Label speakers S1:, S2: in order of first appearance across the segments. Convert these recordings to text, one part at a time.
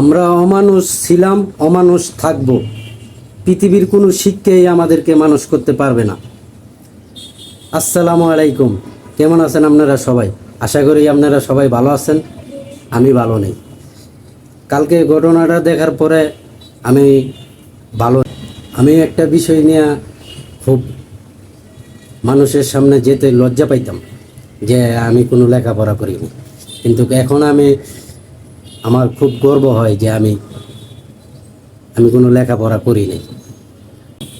S1: আমরা অমানুষ ছিলাম, অমানুষ থাকব। পৃথিবীর কোনো শিক্ষাই আমাদেরকে মানুষ করতে পারবে না। আসসালামু আলাইকুম। কেমন আছেন আপনারা সবাই? আশা করি আপনারা সবাই ভালো আছেন। আমি ভালো নেই। কালকে ঘটনাটা দেখার পরে আমি ভালো আমি একটা বিষয় নিয়ে খুব মানুষের সামনে যেতে লজ্জা পাইতাম যে আমি কোনো লেখাপড়া করিনি, কিন্তু এখন আমার খুব গর্ব হয় যে আমি কোনো লেখাপড়া করি নাই।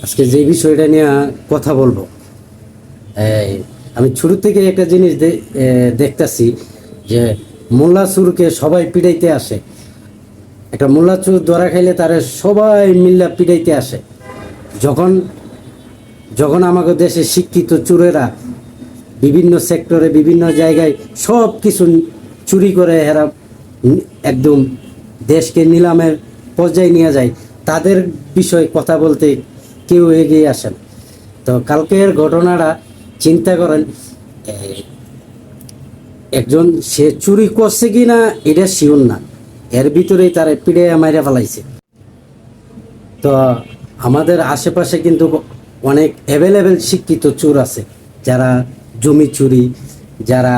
S1: আজকে যে বিষয়টা নিয়ে কথা বলবো, আমি শুরু থেকে একটা জিনিস দেখতেছি যে মোল্লা চুরকে সবাই পিড়াইতে আসে। একটা মোল্লা চুর ধরা খাইলে তারা সবাই মিল্লা পিড়াইতে আসে। যখন যখন আমাদের দেশে শিক্ষিত চুরেরা বিভিন্ন সেক্টরে বিভিন্ন জায়গায় সব কিছু চুরি করে এরা একদম দেশকে নিলামের পর্যায়ে নিয়ে যায়, তাদের বিষয়ে কথা বলতে কেউ এগিয়ে আসেন। তো কালকের ঘটনাটা চিন্তা করেন, একজন সে চুরি করছে কি না এটা শিওর না, এর ভিতরেই তারা পিড়ে মাইরা ফেলাইছে। তো আমাদের আশেপাশে কিন্তু অনেক অ্যাভেলেবেল শিক্ষিত চোর আছে, যারা জমি চুরি, যারা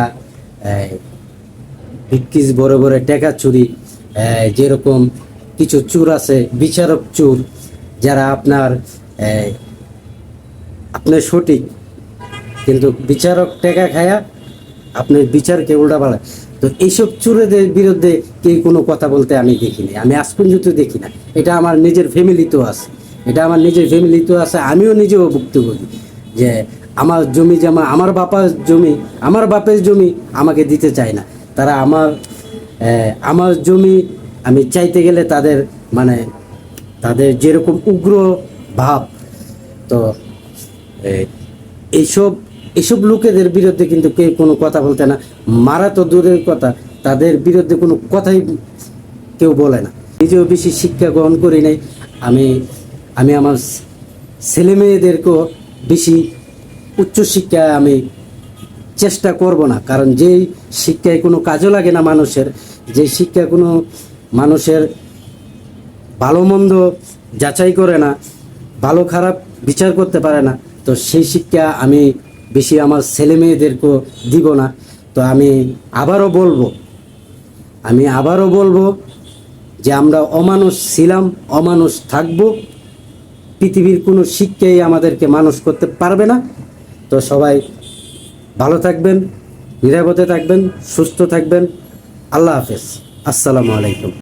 S1: ভিক্ষিস বড় বড় টাকা চুরি, যেরকম কিছু চোর আছে বিচারক চোর, যারা আপনার সঠিক কিন্তু বিচারক টাকা খায়া আপনার বিচারকে উল্টা পালায়। তো এইসব চোরেদের বিরুদ্ধে কেউ কোনো কথা বলতে আমি দেখিনি, আমি আজ পর্যন্ত দেখি না। এটা আমার নিজের ফ্যামিলিতেও আছে, আমিও নিজেও ভুক্তভোগী যে আমার জমি জমা, আমার বাপের জমি আমাকে দিতে চায় না। তারা আমার জমি আমি চাইতে গেলে তাদের যেরকম উগ্র ভাব, তো এইসব লোকেদের বিরুদ্ধে কিন্তু কেউ কোনো কথা বলতে না। মারা তো দূরের কথা, তাদের বিরুদ্ধে কোনো কথাই কেউ বলে না। নিজেও বেশি শিক্ষা গ্রহণ করি নাই। আমি আমার ছেলে মেয়েদেরকেও বেশি উচ্চশিক্ষা আমি চেষ্টা করব না, কারণ যেই শিক্ষায় কোনো কাজও লাগে না মানুষের, যে শিক্ষা কোনো মানুষের ভালো মন্দ যাচাই করে না, ভালো খারাপ বিচার করতে পারে না, তো সেই শিক্ষা আমি বেশি আমার ছেলে মেয়েদেরকেও দিব না। তো আমি আবারও বলবো যে আমরা অমানুষ ছিলাম, অমানুষ থাকব। পৃথিবীর কোনো শিক্ষাই আমাদেরকে মানুষ করতে পারবে না। তো সবাই ভালো থাকবেন, নিরাপদে থাকবেন, সুস্থ থাকবেন। আল্লাহ হাফেজ। আসসালামু আলাইকুম।